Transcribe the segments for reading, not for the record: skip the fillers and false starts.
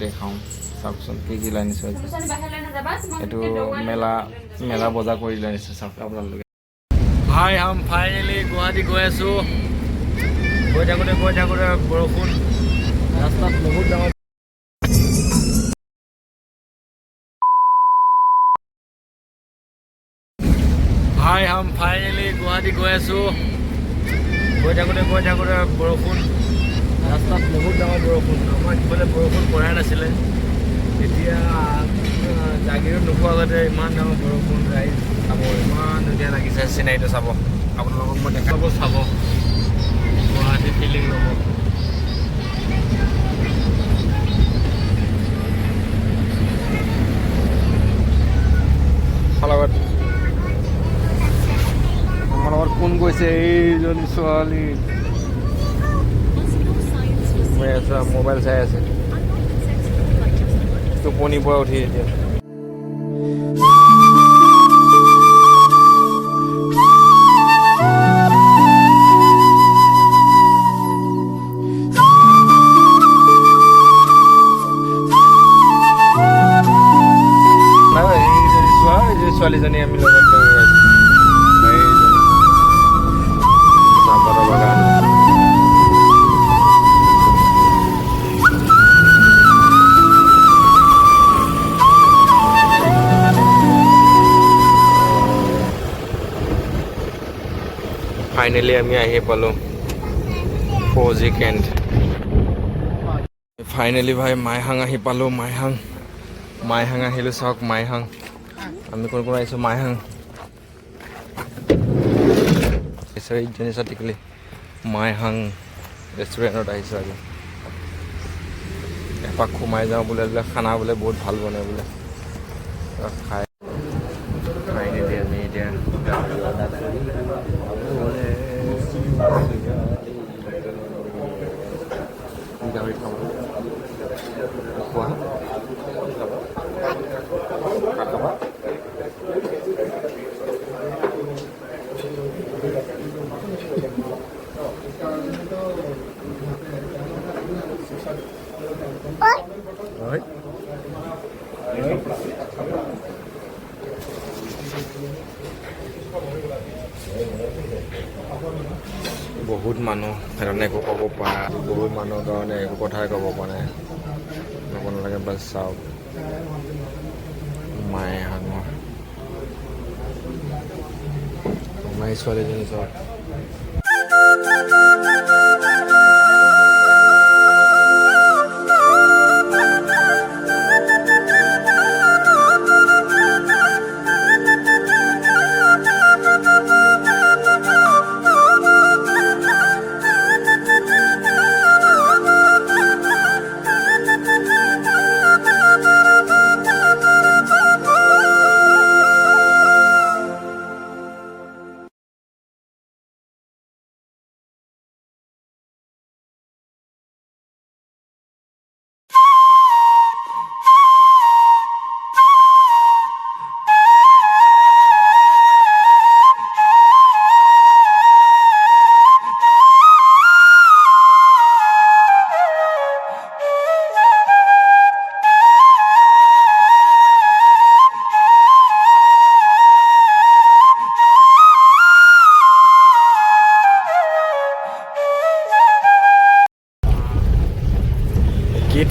দেখাওঁ চাওকচোন কি লৈ আনিছোঁ এইটো মেলা বজাৰ কৰি লৈ আনিছোঁ চাওক আপোনালোকে ভাই হাম ফাইনেলি গুৱাহাটী গৈ আছোঁ গৈ থাকোঁতে বৰষুণ ৰাস্তাত বহুত ডাঙৰ ভাই হাম ফাইনেলি গুৱাহাটী গৈ আছোঁ গৈ থাকোঁতে বৰষুণ ৰাস্তাত বহুত ডাঙৰ বৰষুণ আমাৰ সিফালে বৰষুণ পৰাই নাছিলে এতিয়া জাগিৰোড নোপোৱাৰ আগতে ইমান ডাঙৰ বৰষুণ ৰাইজ চাব ইমান ধুনীয়া লাগিছে চিনাৰীটো চাব আপোনালোকক মই দেখাব চাব গুৱাহাটী ফিলিং ল'ব লগত আমাৰ লগত কোন গৈছে এইজনী ছোৱালী মোবাইল চাই আছে টোপনিৰ পৰা উঠি এতিয়া ছোৱালীজনী আমি লগত লৈ আছোঁ চাহপাতৰ বাগান ফাইনেলি আমি আহি পালোঁ ফৌজি কেণ্ট ফাইনেলি ভাই মাইহাং আহি পালোঁ মাইহাং আহিলোঁ চাওক মাইহাং আমি কোন আহিছোঁ মাইহাং জনিছা টিকলি মাইহাং ৰেষ্টুৰেণ্টত আহিছোঁ আজি এপাক সোমাই যাওঁ বোলে খানা বোলে বহুত ভাল বনাই বোলে খাই ফাইনেলি আমি এতিয়া গাহৰি খাব বহুত মানুহ সেইকাৰণে একো ক'ব পৰা বহুত মানুহৰ কাৰণে একো কথাই ক'ব পৰা নাই আপোনালোকে বাছ চাওক মাইহাঙৰ মাই ছোৱালীজনী চাওক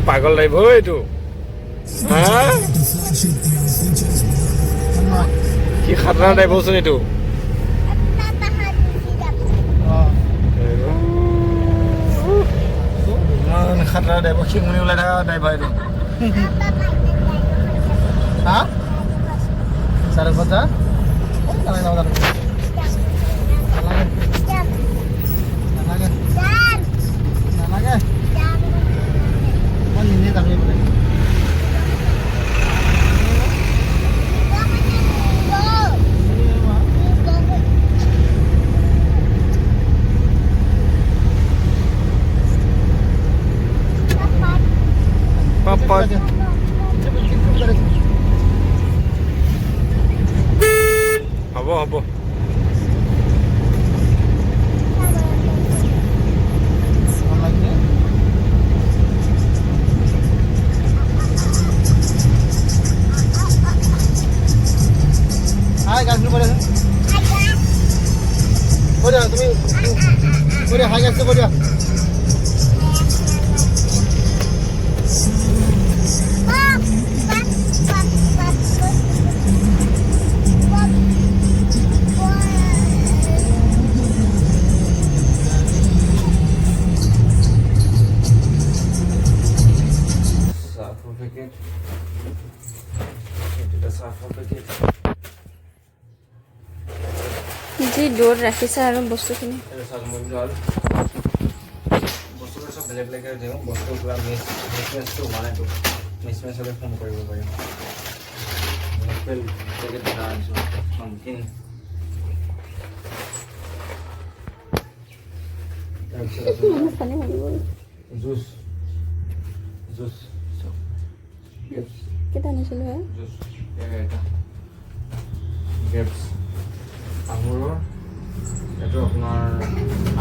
পাগল লাগিব এইটো কি খাতৰা টাইপচোন এইটো ইমান খাতৰা টাইপ শিঙুনি ওলাই থকা টাইপ এইটো হা 5:30 Papa. Habo. পেকেট এটা চাৰ্ফৰ পেকেট যি দূৰত ৰাখিছে আৰু বস্তুখিনি এটা চালমন জল বস্তুবোৰ সব বেলেগ বেলেগ দিওঁ বস্তু পুৰা মিক্সটো মানে তো মিক্স হ'লে ফোন কৰিব পাৰিম এপল পেকেট বনা আনিছোঁ নমকিন জুচ জুচ কেইটা আনিছিলোঁ হে জুচ এটা গ্ৰেপছ আঙুৰৰ এইটো আপোনাৰ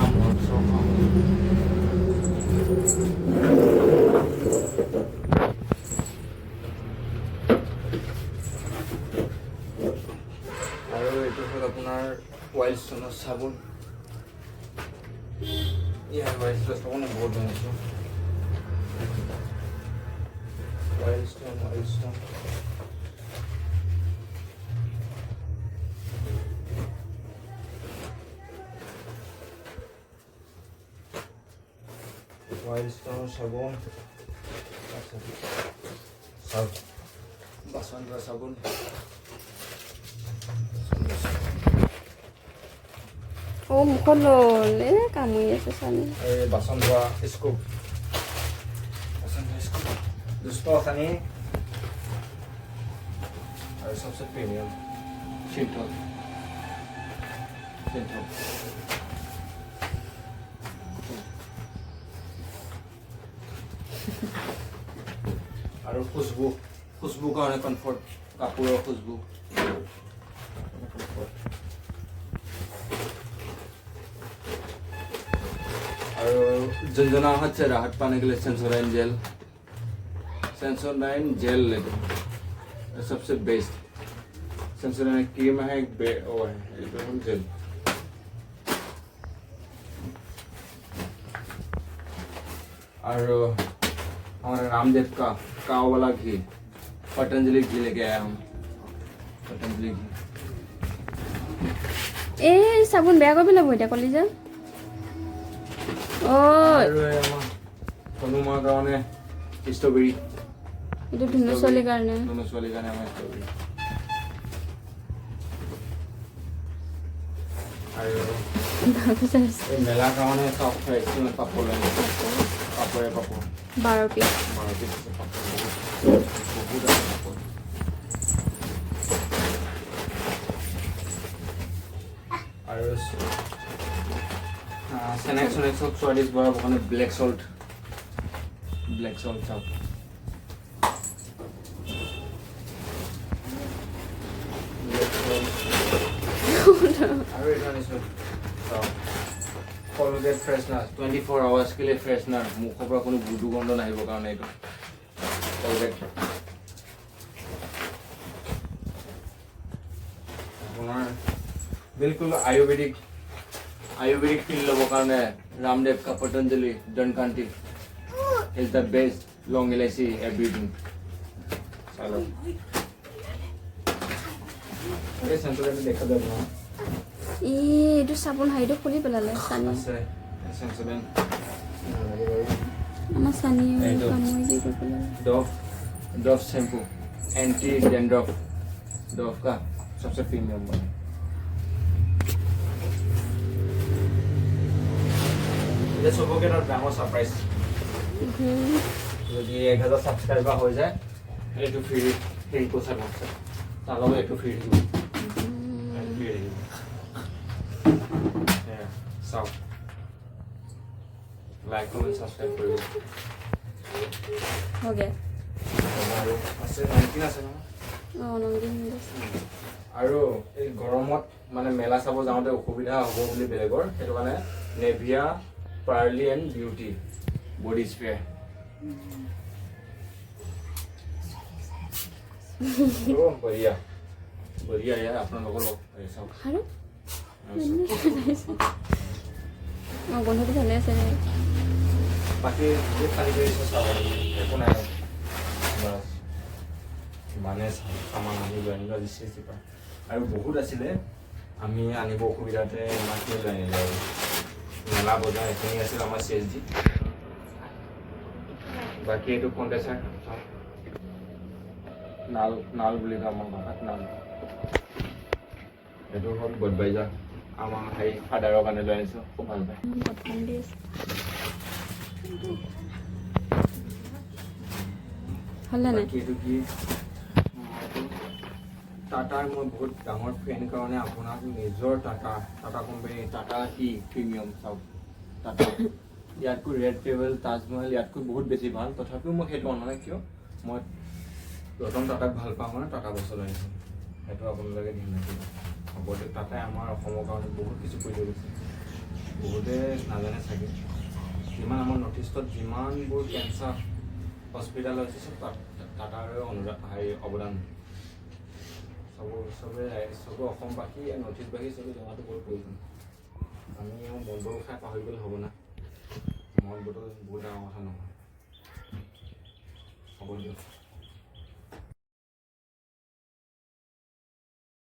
আমৰ চব আৰু এইটো হ'ল আপোনাৰ ৱাইল্ড ষ্টোনৰ চাবোন ইয়াৰ ৱাইল্ড ষ্টোন চাবোন বহুত বনাইছোঁ wild stone Wild Stone sabun, basan dua sabun, oh mukhot lol kamu ya sesane basan dua scoop, dosto kani, ada सबसे premium, Synthol. আৰু খুশবু কাৰণে কমফৰ্ট কাপোৰৰ খুশবু আৰু যোনজনা হচ্ছে राहत पाने के लिए सेंसोडाइन जेल लेते सबसे बेस्ट सेंसोडाइन क्रीम है एक वो है जेल और हमारे रामदेव का काव वाला घी पतंजलि घी लेके आया हम पतंजलि घी এই চাবোন বেয়া কৰি পেলাব এতিয়া কলিজা হনুমাৰ কাৰণে ষ্ট্ৰবেৰী এইটো ধুনু ছোৱালীৰ কাৰণে আমাৰ ষ্ট্ৰবেৰী আৰু এই মেলা কাৰণে চব ফ্ৰেক্সিন পাপৰ লৈ পাপৰে পাপৰ 12 পিচ পাপৰ বহুত পাপৰ আৰু স্নেক্স ছোৱালীক বনাব কাৰণে ব্লেক সল্ট চাওক আৰু এটা আনিছোঁ কলগেট ফ্ৰেছনাৰ 24 আৱাৰ্ছ के लिए ফ্ৰেছনাৰ মুখৰ পৰা কোনো দুৰ্গন্ধ নাহিব কাৰণে এইটো কলগেট আপোনাৰ बिल्कुल आयुर्वेदिक फील लोगों का रामदेव का Patanjali Dantkanti is the best लॉन्ग इलायची एवरीथिंग चलो अरे सेंसोडाइन देखा दे ना এইটো চাবোন হাইটো খুলি পেলালে সানি আছে सेंसोडाइन আমাৰ সানি কামই দি পেলালে Dove shampoo anti dandruff Dove का सबसे प्रीमियम है ये सबके ना डाঙৰ सरप्राइज যদি 1000 সাবস্ক্রাইবার হৈ যায় এইটো ফ্রি পোছা আছে তালও একটু ফ্রি দিব সব লাইক কমেন্ট সাবস্ক্রাইব কৰিব हो गया আৰু আছে নামকিন আছে ন নংদিন আৰু এই গৰমত মানে মেলা চাব যাওঁতে অসুবিধা হ'ব বুলি বেলেগৰ সেইটো মানে Nivea Parly and beauty body spray तो बढ़िया यार अपना लोगों ऐसा हारो गंधটো ভালে আছে बाकी ये खाली के একো নাই বাস মানে সামান আনিব আনিবা বিশেষ দিবা আৰু বহুত আছিলে আমি আনিব অসুবিধাতে মাটি লৈ আনিলে মেলা বজাৰ এখিনি আছিল আমাৰ CSD বাকি এইটো কন্টেচাৰ নাল নাল বুলি কয় আমাৰ ভাষাত নাল। এইটো হ'ল বডবাইজাৰ আমাৰ হেৰি ফাদাৰৰ কাৰণে লৈ আনিছোঁ, খুব ভাল পায়। প্ৰথম দি আছে হ'লে নাই বাকী এইটো কি টাটাৰ মই বহুত ডাঙৰ ফেন কাৰণে আপোনাক নিজৰ Tata company Tata T premium চাওক টাটা ইয়াতকৈ ৰেড টেবল তাজমহল ইয়াতকৈ বহুত বেছি ভাল, তথাপিও মই সেইটো অনা নাই। কিয় মই ৰতন টাটাক ভাল পাওঁ মানে টাটা বস্তু লৈ আনিছোঁ, সেইটো আপোনালোকে ধ্যান ৰাখিব। হ'ব টাটাই আমাৰ অসমৰ কাৰণে বহুত কিছু কৰি থৈ গৈছে, বহুতে নাজানে চাগে। যিমান আমাৰ নৰ্থ ইষ্টত যিমানবোৰ কেঞ্চাৰ হস্পিটেল হৈছে চব টাটাৰে অৱদান। চবে অসমবাসী নৰ্থ ইষ্টবাসী চবে জনাটো বহুত প্ৰয়োজন। আমি মনবোৰ খাই পাহৰি গ'লে হ'ব না, মনবোৰতো বহুত ডাঙৰ কথা নহয়। হ'ব দিয়ক।